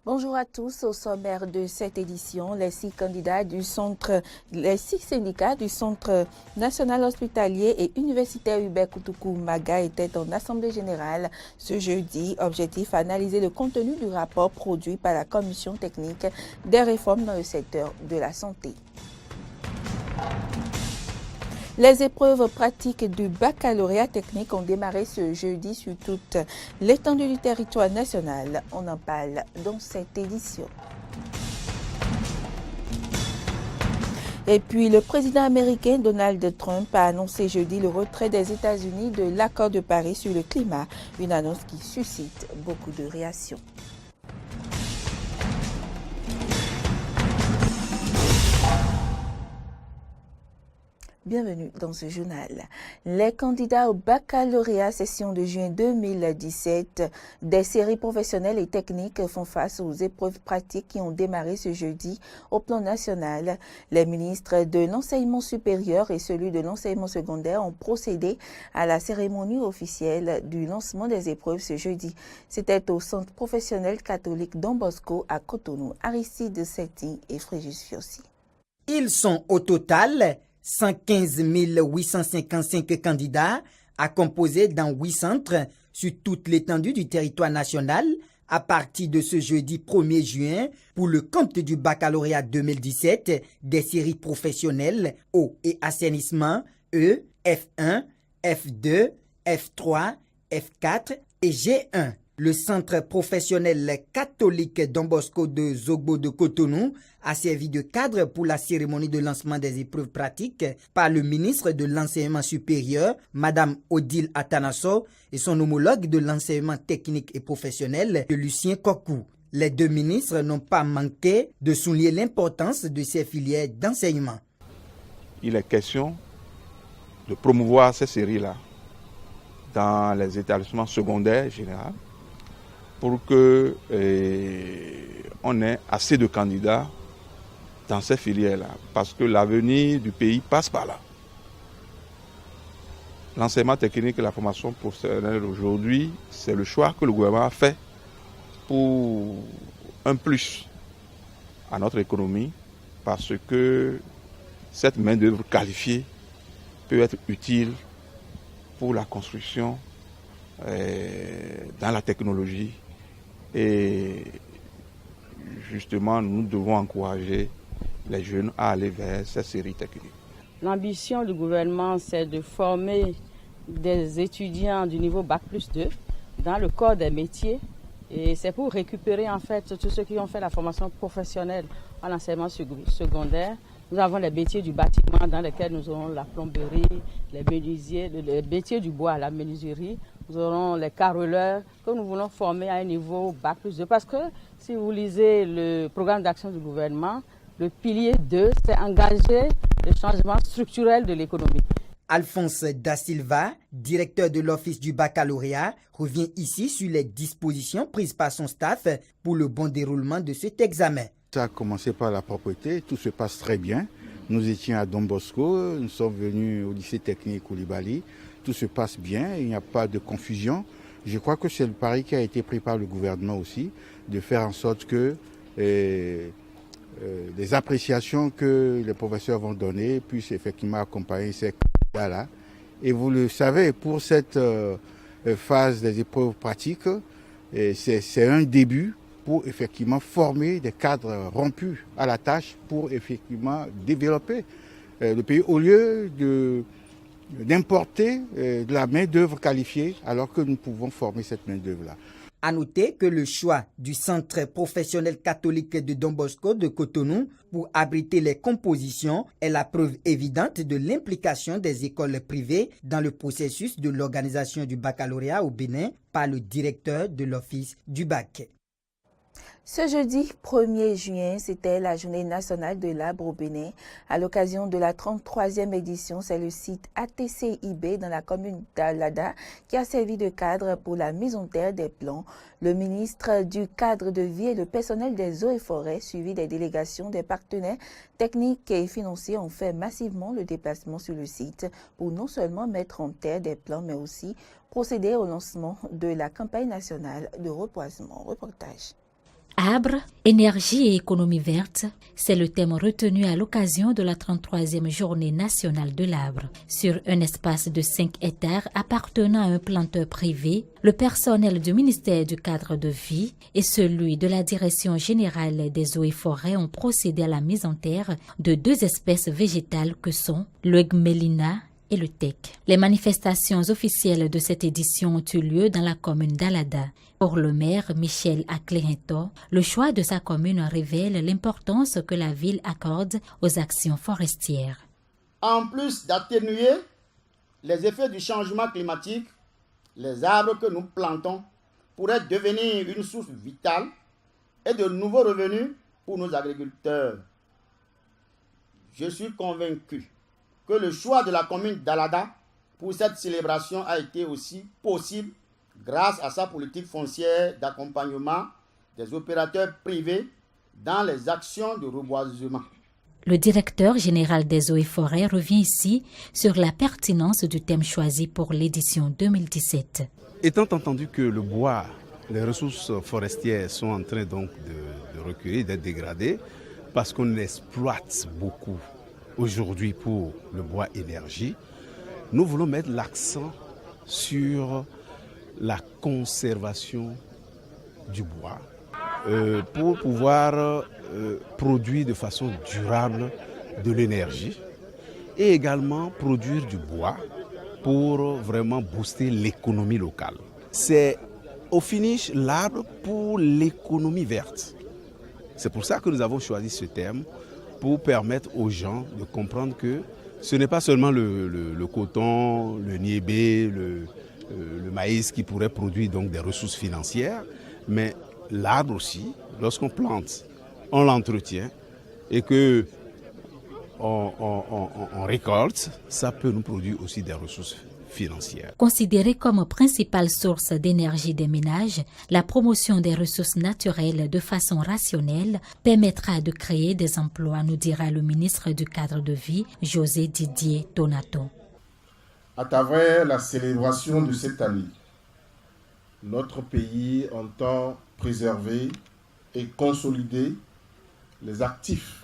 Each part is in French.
Bonjour à tous. Au sommaire de cette édition, les six syndicats du Centre national hospitalier et universitaire Hubert Koutoukou Maga étaient en assemblée générale ce jeudi. Objectif, analyser le contenu du rapport produit par la commission technique des réformes dans le secteur de la santé. Les épreuves pratiques du baccalauréat technique ont démarré ce jeudi sur toute l'étendue du territoire national. On en parle dans cette édition. Et puis, le président américain Donald Trump a annoncé jeudi le retrait des États-Unis de l'accord de Paris sur le climat, une annonce qui suscite beaucoup de réactions. Bienvenue dans ce journal. Les candidats au baccalauréat session de juin 2017 des séries professionnelles et techniques font face aux épreuves pratiques qui ont démarré ce jeudi au plan national. Les ministres de l'enseignement supérieur et celui de l'enseignement secondaire ont procédé à la cérémonie officielle du lancement des épreuves ce jeudi. C'était au centre professionnel catholique Don Bosco à Cotonou. Aristide Setti et Fréjus Fiossi. Ils sont au total 115 855 candidats à composer dans 8 centres sur toute l'étendue du territoire national à partir de ce jeudi 1er juin pour le compte du baccalauréat 2017 des séries professionnelles eau et assainissement E, F1, F2, F3, F4 et G1. Le centre professionnel catholique Don Bosco de Zogbo de Cotonou a servi de cadre pour la cérémonie de lancement des épreuves pratiques par le ministre de l'Enseignement supérieur, Madame Odile Atanasso, et son homologue de l'enseignement technique et professionnel, Lucien Kokou. Les deux ministres n'ont pas manqué de souligner l'importance de ces filières d'enseignement. Il est question de promouvoir ces séries-là dans les établissements secondaires généraux pour que on ait assez de candidats dans ces filières-là, parce que l'avenir du pays passe par là. L'enseignement technique et la formation professionnelle aujourd'hui, c'est le choix que le gouvernement a fait pour un plus à notre économie, parce que cette main-d'œuvre qualifiée peut être utile pour la construction dans la technologie. Et justement, nous devons encourager les jeunes à aller vers ces séries techniques. L'ambition du gouvernement, c'est de former des étudiants du niveau Bac+2 dans le corps des métiers. Et c'est pour récupérer en fait tous ceux qui ont fait la formation professionnelle en enseignement secondaire. Nous avons les métiers du bâtiment dans lesquels nous aurons la plomberie, les menuisiers, les métiers du bois, la menuiserie. Nous aurons les carreleurs que nous voulons former à un niveau Bac+2. Parce que si vous lisez le programme d'action du gouvernement, le pilier 2, c'est engager le changement structurel de l'économie. Alphonse Da Silva, directeur de l'Office du baccalauréat, revient ici sur les dispositions prises par son staff pour le bon déroulement de cet examen. Ça a commencé par la propreté, tout se passe très bien. Nous étions à Don Bosco, nous sommes venus au lycée technique Koulibaly. Tout se passe bien, il n'y a pas de confusion. Je crois que c'est le pari qui a été pris par le gouvernement aussi, de faire en sorte que les appréciations que les professeurs vont donner puissent effectivement accompagner ces candidats-là. Et vous le savez, pour cette phase des épreuves pratiques, c'est un début pour effectivement former des cadres rompus à la tâche pour effectivement développer le pays au lieu d'importer de la main-d'œuvre qualifiée alors que nous pouvons former cette main-d'œuvre-là. À noter que le choix du Centre professionnel catholique de Don Bosco de Cotonou pour abriter les compositions est la preuve évidente de l'implication des écoles privées dans le processus de l'organisation du baccalauréat au Bénin par le directeur de l'Office du bac. Ce jeudi 1er juin, c'était la journée nationale de l'arbre au Bénin. À l'occasion de la 33e édition, c'est le site ATCIB dans la commune d'Alada qui a servi de cadre pour la mise en terre des plans. Le ministre du cadre de vie et le personnel des eaux et forêts, suivi des délégations des partenaires techniques et financiers, ont fait massivement le déplacement sur le site pour non seulement mettre en terre des plans, mais aussi procéder au lancement de la campagne nationale de reboisement. Reportage. Arbre, énergie et économie verte, c'est le thème retenu à l'occasion de la 33e journée nationale de l'arbre. Sur un espace de 5 hectares appartenant à un planteur privé, le personnel du ministère du cadre de vie et celui de la Direction générale des eaux et forêts ont procédé à la mise en terre de 2 espèces végétales que sont le gmelina et le teck. Les manifestations officielles de cette édition ont eu lieu dans la commune d'Alada. Pour le maire Michel Aklehinto, le choix de sa commune révèle l'importance que la ville accorde aux actions forestières. En plus d'atténuer les effets du changement climatique, les arbres que nous plantons pourraient devenir une source vitale et de nouveaux revenus pour nos agriculteurs. Je suis convaincu que le choix de la commune d'Alada pour cette célébration a été aussi possible grâce à sa politique foncière d'accompagnement des opérateurs privés dans les actions de reboisement. Le directeur général des eaux et forêts revient ici sur la pertinence du thème choisi pour l'édition 2017. Étant entendu que le bois, les ressources forestières sont en train donc de reculer, d'être dégradées, parce qu'on exploite beaucoup aujourd'hui pour le bois énergie, nous voulons mettre l'accent sur la conservation du bois pour pouvoir produire de façon durable de l'énergie et également produire du bois pour vraiment booster l'économie locale. C'est au finish l'arbre pour l'économie verte. C'est pour ça que nous avons choisi ce thème, pour permettre aux gens de comprendre que ce n'est pas seulement le coton, le niébé, le maïs qui pourrait produire donc des ressources financières, mais l'arbre aussi, lorsqu'on plante, on l'entretient et que on récolte, ça peut nous produire aussi des ressources financières. Considérée comme principale source d'énergie des ménages, la promotion des ressources naturelles de façon rationnelle permettra de créer des emplois, nous dira le ministre du cadre de vie, José Didier Donato. À travers la célébration de cette année, notre pays entend préserver et consolider les actifs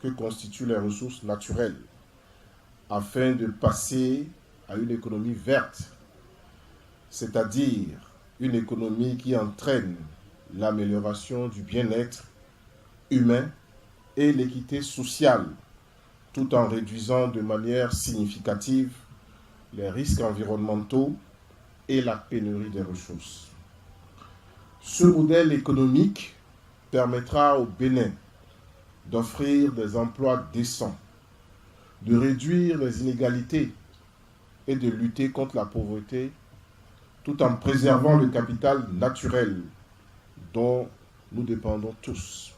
que constituent les ressources naturelles afin de passer à une économie verte, c'est-à-dire une économie qui entraîne l'amélioration du bien-être humain et l'équité sociale, tout en réduisant de manière significative les risques environnementaux et la pénurie des ressources. Ce modèle économique permettra au Bénin d'offrir des emplois décents, de réduire les inégalités et de lutter contre la pauvreté, tout en préservant le capital naturel dont nous dépendons tous.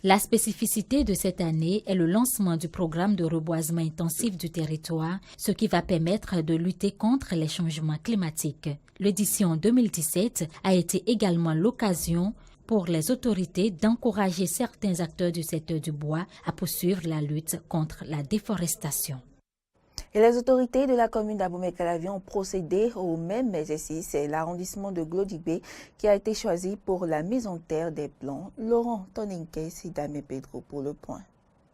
La spécificité de cette année est le lancement du programme de reboisement intensif du territoire, ce qui va permettre de lutter contre les changements climatiques. L'édition 2017 a été également l'occasion pour les autorités d'encourager certains acteurs du secteur du bois à poursuivre la lutte contre la déforestation. Et les autorités de la commune d'Abomey-Calavi ont procédé au même exercice. C'est l'arrondissement de Glodjibé qui a été choisi pour la mise en terre des plans. Laurent Toninke et Dame Pedro pour le point.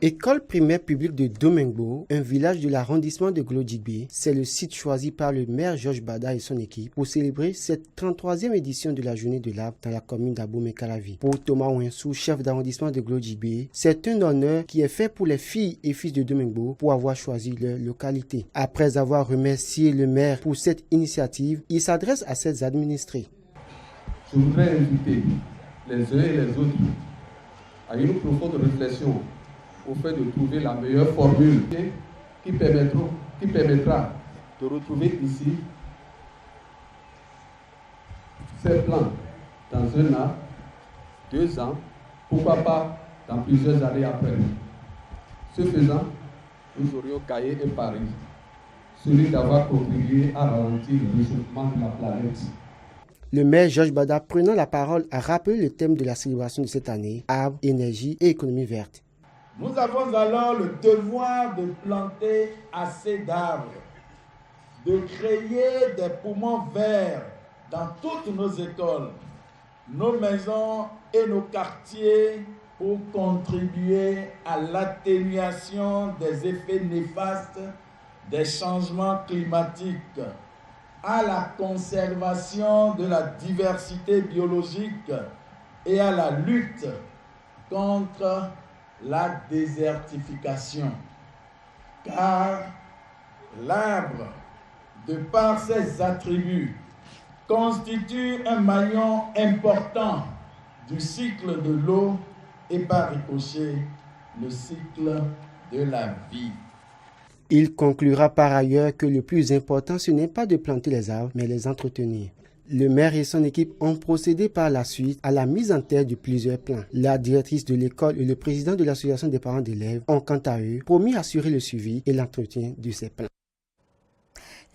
École primaire publique de Domingbo, un village de l'arrondissement de Glodjibé, c'est le site choisi par le maire Georges Bada et son équipe pour célébrer cette 33e édition de la journée de l'arbre dans la commune d'Abomey-Calavi. Pour Thomas Ouinsou, chef d'arrondissement de Glodjibé, c'est un honneur qui est fait pour les filles et fils de Domingbo pour avoir choisi leur localité. Après avoir remercié le maire pour cette initiative, il s'adresse à ses administrés. Je voudrais inviter les uns et les autres à une profonde réflexion au fait de trouver la meilleure formule qui permettra de retrouver ici ces plans dans 1 an, 2 ans, pourquoi pas dans plusieurs années après. Ce faisant, nous aurions cahier un pari, celui d'avoir contribué à ralentir le réchauffement de la planète. Le maire Georges Bada, prenant la parole, a rappelé le thème de la célébration de cette année, arbre, énergie et économie verte. Nous avons alors le devoir de planter assez d'arbres, de créer des poumons verts dans toutes nos écoles, nos maisons et nos quartiers pour contribuer à l'atténuation des effets néfastes des changements climatiques, à la conservation de la diversité biologique et à la lutte contre la désertification. Car l'arbre, de par ses attributs, constitue un maillon important du cycle de l'eau et par ricochet le cycle de la vie. Il conclura par ailleurs que le plus important, ce n'est pas de planter les arbres, mais les entretenir. Le maire et son équipe ont procédé par la suite à la mise en terre de plusieurs plans. La directrice de l'école et le président de l'association des parents d'élèves ont quant à eux promis assurer le suivi et l'entretien de ces plans.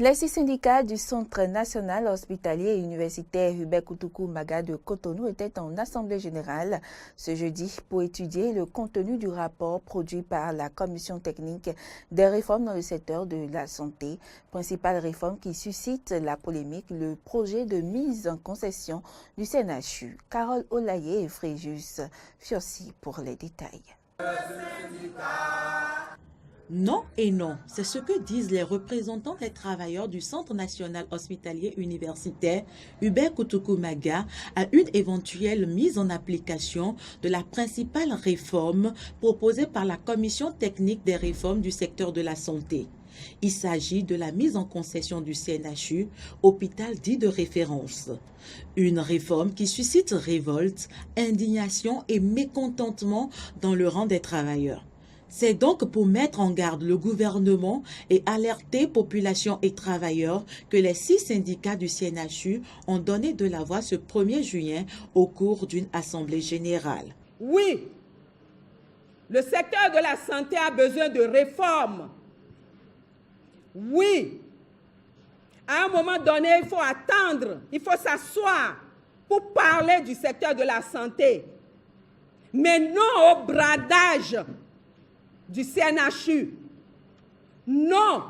Les 6 syndicats du Centre national hospitalier et universitaire Hubert Koutoukou Maga de Cotonou étaient en assemblée générale ce jeudi pour étudier le contenu du rapport produit par la commission technique des réformes dans le secteur de la santé. Principale réforme qui suscite la polémique, le projet de mise en concession du CNHU. Carole Olaye et Fréjus Fiossi pour les détails. Non et non, c'est ce que disent les représentants des travailleurs du Centre national hospitalier universitaire Hubert Koutoukou Maga à une éventuelle mise en application de la principale réforme proposée par la commission technique des réformes du secteur de la santé. Il s'agit de la mise en concession du CNHU, hôpital dit de référence. Une réforme qui suscite révolte, indignation et mécontentement dans le rang des travailleurs. C'est donc pour mettre en garde le gouvernement et alerter population et travailleurs que les 6 syndicats du CNHU ont donné de la voix ce 1er juin au cours d'une assemblée générale. Oui, le secteur de la santé a besoin de réformes. Oui, à un moment donné, il faut attendre, il faut s'asseoir pour parler du secteur de la santé. Mais non au bradage du CNHU, non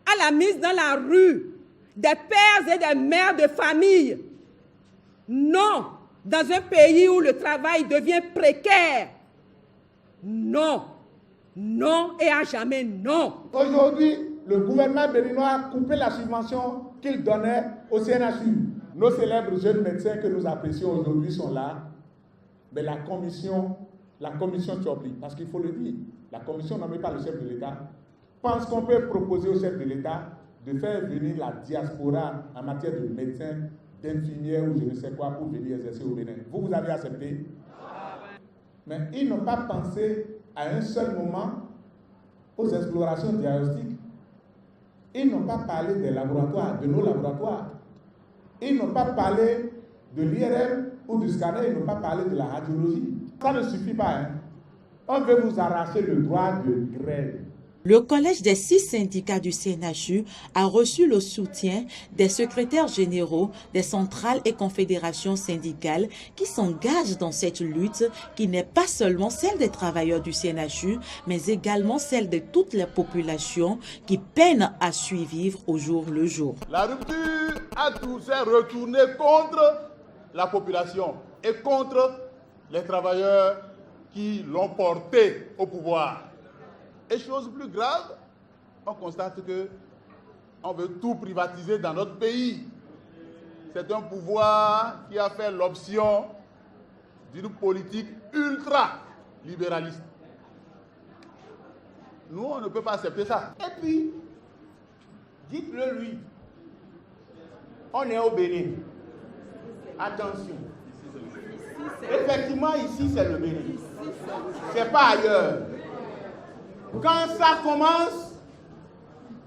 à la mise dans la rue des pères et des mères de famille, non dans un pays où le travail devient précaire, non, non et à jamais non. Aujourd'hui, le gouvernement béninois a coupé la subvention qu'il donnait au CNHU. Nos célèbres jeunes médecins que nous apprécions aujourd'hui sont là, mais la commission Tchobli, parce qu'il faut le dire, la commission nommée par le chef de l'État pense qu'on peut proposer au chef de l'État de faire venir la diaspora en matière de médecins, d'infirmières ou je ne sais quoi pour venir exercer au Bénin. Vous avez accepté? Mais ils n'ont pas pensé à un seul moment aux explorations diagnostiques. Ils n'ont pas parlé des laboratoires, de nos laboratoires. Ils n'ont pas parlé de l'IRM ou du scanner, ils n'ont pas parlé de la radiologie. Ça ne suffit pas, hein. On veut vous arracher le droit de grève. Le collège des 6 syndicats du CNHU a reçu le soutien des secrétaires généraux des centrales et confédérations syndicales qui s'engagent dans cette lutte qui n'est pas seulement celle des travailleurs du CNHU, mais également celle de toutes les populations qui peinent à survivre au jour le jour. La rupture a tout s'est retourné contre la population et contre les travailleurs qui l'ont porté au pouvoir. Et chose plus grave, on constate qu'on veut tout privatiser dans notre pays. C'est un pouvoir qui a fait l'option d'une politique ultra-libéraliste. Nous, on ne peut pas accepter ça. Et puis, dites-le lui, on est au Bénin. Attention. Effectivement, ici, c'est le Bénin. C'est pas ailleurs. Quand ça commence,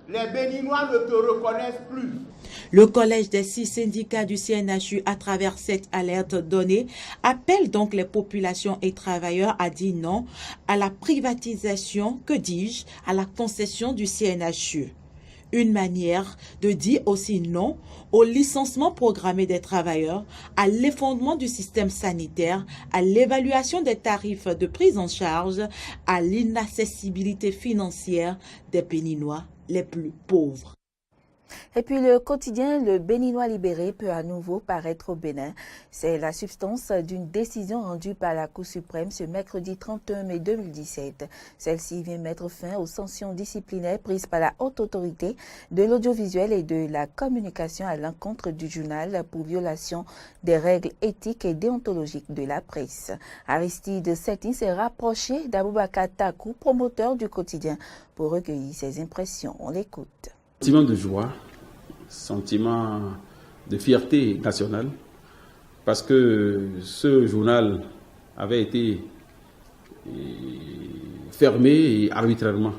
les Béninois ne te reconnaissent plus. Le collège des 6 syndicats du CNHU, à travers cette alerte donnée, appelle donc les populations et travailleurs à dire non à la privatisation, que dis-je, à la concession du CNHU. Une manière de dire aussi non au licenciement programmé des travailleurs, à l'effondrement du système sanitaire, à l'évaluation des tarifs de prise en charge, à l'inaccessibilité financière des Béninois les plus pauvres. Et puis le quotidien Le Béninois libéré peut à nouveau paraître au Bénin. C'est la substance d'une décision rendue par la Cour suprême ce mercredi 31 mai 2017. Celle-ci vient mettre fin aux sanctions disciplinaires prises par la haute autorité de l'audiovisuel et de la communication à l'encontre du journal pour violation des règles éthiques et déontologiques de la presse. Aristide Setin s'est rapproché d'Aboubacar Takou, promoteur du quotidien, pour recueillir ses impressions. On l'écoute. Sentiment de joie, sentiment de fierté nationale, parce que ce journal avait été fermé arbitrairement.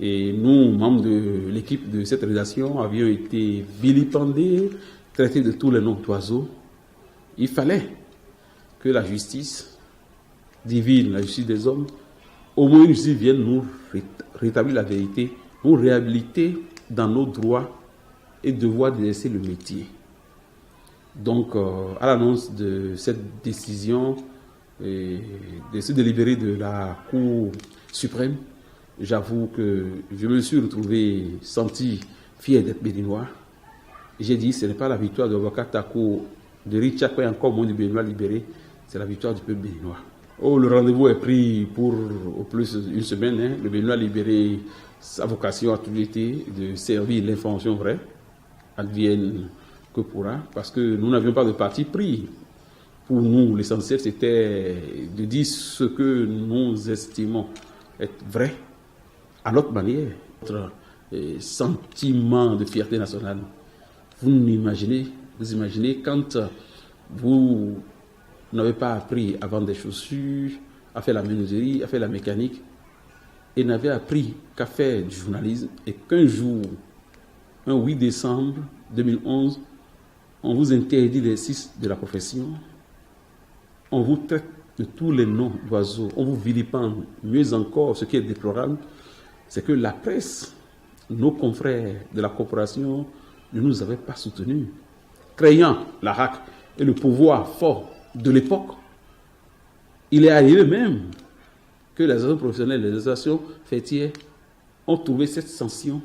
Et nous, membres de l'équipe de cette rédaction, avions été vilipendés, traités de tous les noms d'oiseaux. Il fallait que la justice divine, la justice des hommes, au moins une justice vienne nous rétablir la vérité, nous réhabiliter dans nos droits et devoirs d'exercer le métier. Donc, à l'annonce de cette décision et de ce délibéré de la Cour suprême, j'avoue que je me suis retrouvé senti fier d'être béninois. J'ai dit, ce n'est pas la victoire de Aboubacar Takou, de Richard et encore moins du Béninois libéré, c'est la victoire du peuple béninois. Oh, le rendez-vous est pris pour au plus une semaine. Le Béninois libéré, sa vocation a toujours été de servir l'information vraie, advienne que pourra, parce que nous n'avions pas de parti pris. Pour nous, l'essentiel, c'était de dire ce que nous estimons être vrai, à notre manière. Notre sentiment de fierté nationale. Vous imaginez quand vous n'avez pas appris à vendre des chaussures, à faire la menuiserie, à faire la mécanique, et n'avez appris qu'à faire du journalisme, et qu'un jour, un 8 décembre 2011, on vous interdit l'exercice de la profession, on vous traite de tous les noms d'oiseaux, on vous vilipende. Mieux encore, ce qui est déplorable, c'est que la presse, nos confrères de la corporation, ne nous avaient pas soutenus. Craignant la RAC et le pouvoir fort de l'époque, il est arrivé même que les associations professionnelles, les associations fêtières ont trouvé cette sanction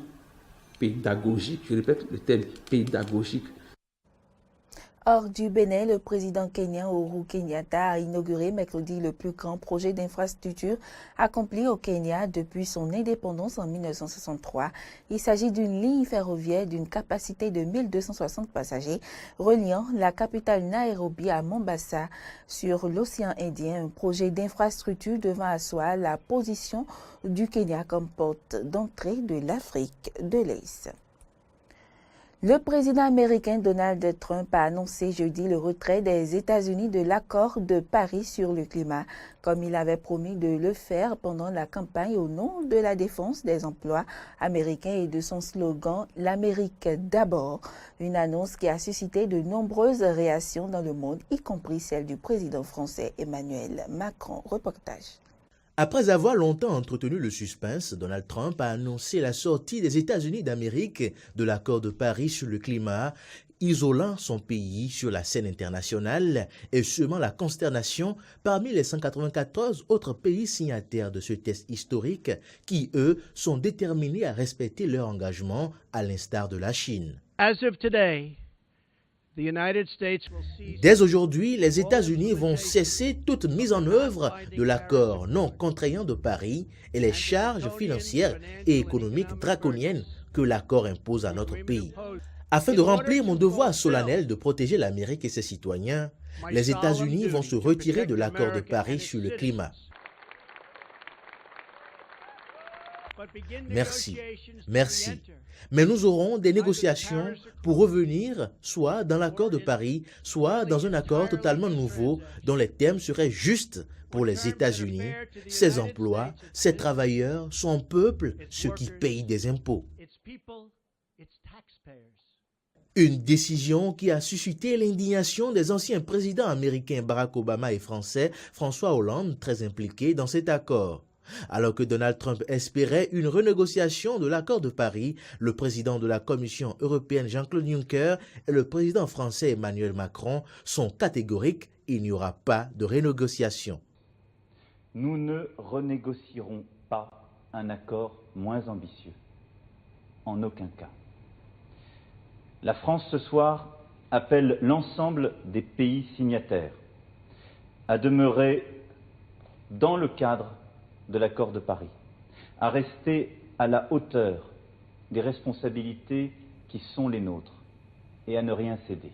pédagogique, je répète le terme pédagogique. Hors du Bénin, le président kenyan Uhuru Kenyatta a inauguré mercredi le plus grand projet d'infrastructure accompli au Kenya depuis son indépendance en 1963. Il s'agit d'une ligne ferroviaire d'une capacité de 1260 passagers reliant la capitale Nairobi à Mombasa sur l'océan Indien, un projet d'infrastructure devant asseoir la position du Kenya comme porte d'entrée de l'Afrique de l'Est. Le président américain Donald Trump a annoncé jeudi le retrait des États-Unis de l'accord de Paris sur le climat, comme il avait promis de le faire pendant la campagne au nom de la défense des emplois américains et de son slogan « L'Amérique d'abord », une annonce qui a suscité de nombreuses réactions dans le monde, y compris celle du président français Emmanuel Macron. Reportage. Après avoir longtemps entretenu le suspense, Donald Trump a annoncé la sortie des États-Unis d'Amérique de l'accord de Paris sur le climat, isolant son pays sur la scène internationale et semant la consternation parmi les 194 autres pays signataires de ce texte historique qui, eux, sont déterminés à respecter leur engagement à l'instar de la Chine. Dès aujourd'hui, les États-Unis vont cesser toute mise en œuvre de l'accord non contraignant de Paris et les charges financières et économiques draconiennes que l'accord impose à notre pays. Afin de remplir mon devoir solennel de protéger l'Amérique et ses citoyens, les États-Unis vont se retirer de l'accord de Paris sur le climat. Merci. Mais nous aurons des négociations pour revenir soit dans l'accord de Paris, soit dans un accord totalement nouveau dont les termes seraient justes pour les États-Unis, ses emplois, ses travailleurs, son peuple, ceux qui payent des impôts. Une décision qui a suscité l'indignation des anciens présidents américains Barack Obama et français François Hollande, très impliqués dans cet accord. Alors que Donald Trump espérait une renégociation de l'accord de Paris, le président de la Commission européenne Jean-Claude Juncker et le président français Emmanuel Macron sont catégoriques, il n'y aura pas de renégociation. Nous ne renégocierons pas un accord moins ambitieux. En aucun cas. La France ce soir appelle l'ensemble des pays signataires à demeurer dans le cadre de l'accord de Paris, à rester à la hauteur des responsabilités qui sont les nôtres et à ne rien céder.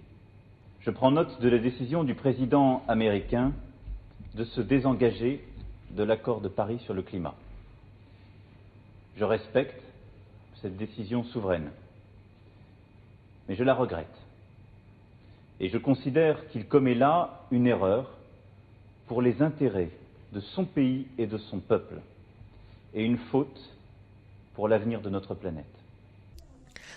Je prends note de la décision du président américain de se désengager de l'accord de Paris sur le climat. Je respecte cette décision souveraine, mais je la regrette. Et je considère qu'il commet là une erreur pour les intérêts de son pays et de son peuple, et une faute pour l'avenir de notre planète.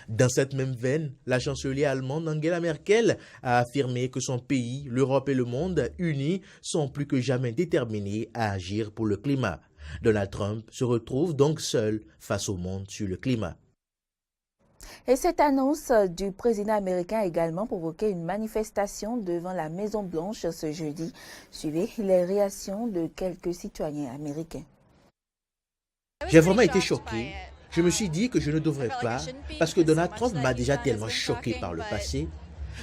Dans cette même veine, la chancelière allemande Angela Merkel a affirmé que son pays, l'Europe et le monde unis sont plus que jamais déterminés à agir pour le climat. Donald Trump se retrouve donc seul face au monde sur le climat. Et cette annonce du président américain a également provoqué une manifestation devant la Maison-Blanche ce jeudi. Suivez les réactions de quelques citoyens américains. J'ai vraiment été choqué. Je me suis dit que je ne devrais pas, parce que Donald Trump m'a déjà tellement choqué par le passé,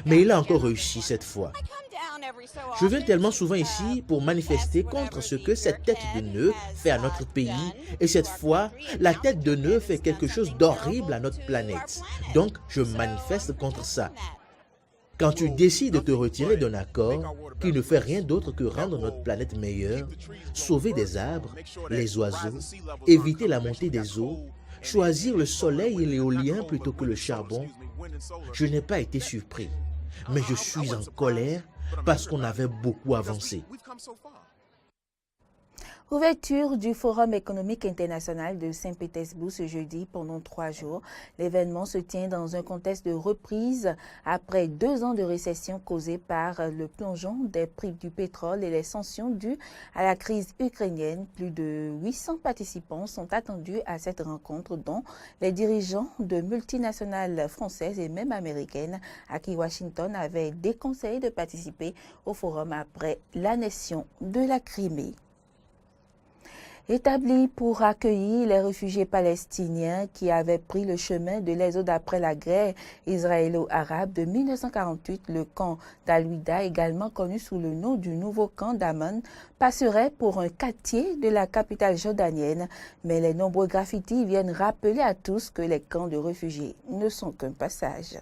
mais il a encore réussi cette fois. Je viens tellement souvent ici pour manifester contre ce que cette tête de nœud fait à notre pays, et cette fois, la tête de nœud fait quelque chose d'horrible à notre planète. Donc, je manifeste contre ça. Quand tu décides de te retirer d'un accord qui ne fait rien d'autre que rendre notre planète meilleure, sauver des arbres, les oiseaux, éviter la montée des eaux, choisir le soleil et l'éolien plutôt que le charbon, je n'ai pas été surpris, mais je suis en colère parce qu'on avait beaucoup avancé. Ouverture du Forum économique international de Saint-Pétersbourg ce jeudi pendant 3 jours. L'événement se tient dans un contexte de reprise après 2 ans de récession causée par le plongeon des prix du pétrole et les sanctions dues à la crise ukrainienne. Plus de 800 participants sont attendus à cette rencontre, dont les dirigeants de multinationales françaises et même américaines, à qui Washington avait déconseillé de participer au forum après l'annexion de la Crimée. Établi pour accueillir les réfugiés palestiniens qui avaient pris le chemin de l'exode après la guerre israélo-arabe de 1948, le camp d'Al-Wida, également connu sous le nom du nouveau camp d'Amman, passerait pour un quartier de la capitale jordanienne. Mais les nombreux graffitis viennent rappeler à tous que les camps de réfugiés ne sont qu'un passage.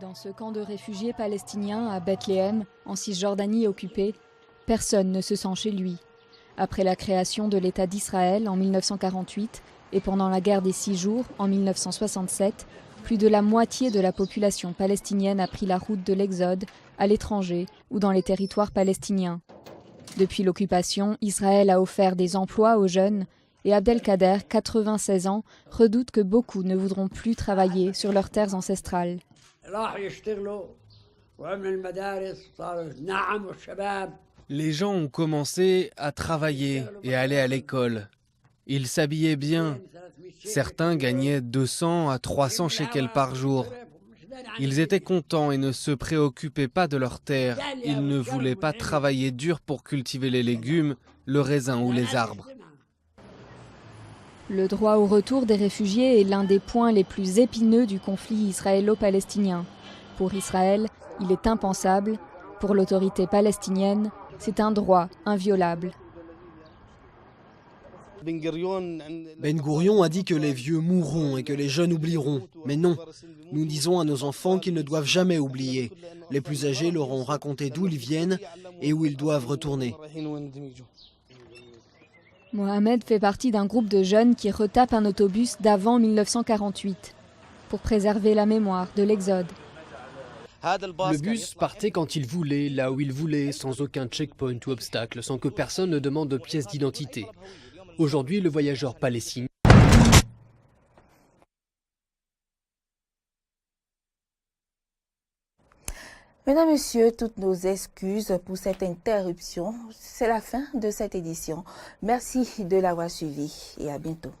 Dans ce camp de réfugiés palestiniens à Bethléem, en Cisjordanie occupée, personne ne se sent chez lui. Après la création de l'État d'Israël en 1948 et pendant la guerre des 6 jours en 1967, plus de la moitié de la population palestinienne a pris la route de l'exode à l'étranger ou dans les territoires palestiniens. Depuis l'occupation, Israël a offert des emplois aux jeunes et Abdelkader, 96 ans, redoute que beaucoup ne voudront plus travailler sur leurs terres ancestrales. Les gens ont commencé à travailler et à aller à l'école. Ils s'habillaient bien. Certains gagnaient 200 à 300 shekels par jour. Ils étaient contents et ne se préoccupaient pas de leurs terres. Ils ne voulaient pas travailler dur pour cultiver les légumes, le raisin ou les arbres. Le droit au retour des réfugiés est l'un des points les plus épineux du conflit israélo-palestinien. Pour Israël, il est impensable. Pour l'autorité palestinienne, c'est un droit inviolable. Ben Gourion a dit que les vieux mourront et que les jeunes oublieront. Mais non, nous disons à nos enfants qu'ils ne doivent jamais oublier. Les plus âgés leur ont raconté d'où ils viennent et où ils doivent retourner. Mohamed fait partie d'un groupe de jeunes qui retapent un autobus d'avant 1948 pour préserver la mémoire de l'exode. Le bus partait quand il voulait, là où il voulait, sans aucun checkpoint ou obstacle, sans que personne ne demande de pièce d'identité. Aujourd'hui, le voyageur palestinien. Mesdames, Messieurs, toutes nos excuses pour cette interruption. C'est la fin de cette édition. Merci de l'avoir suivi et à bientôt.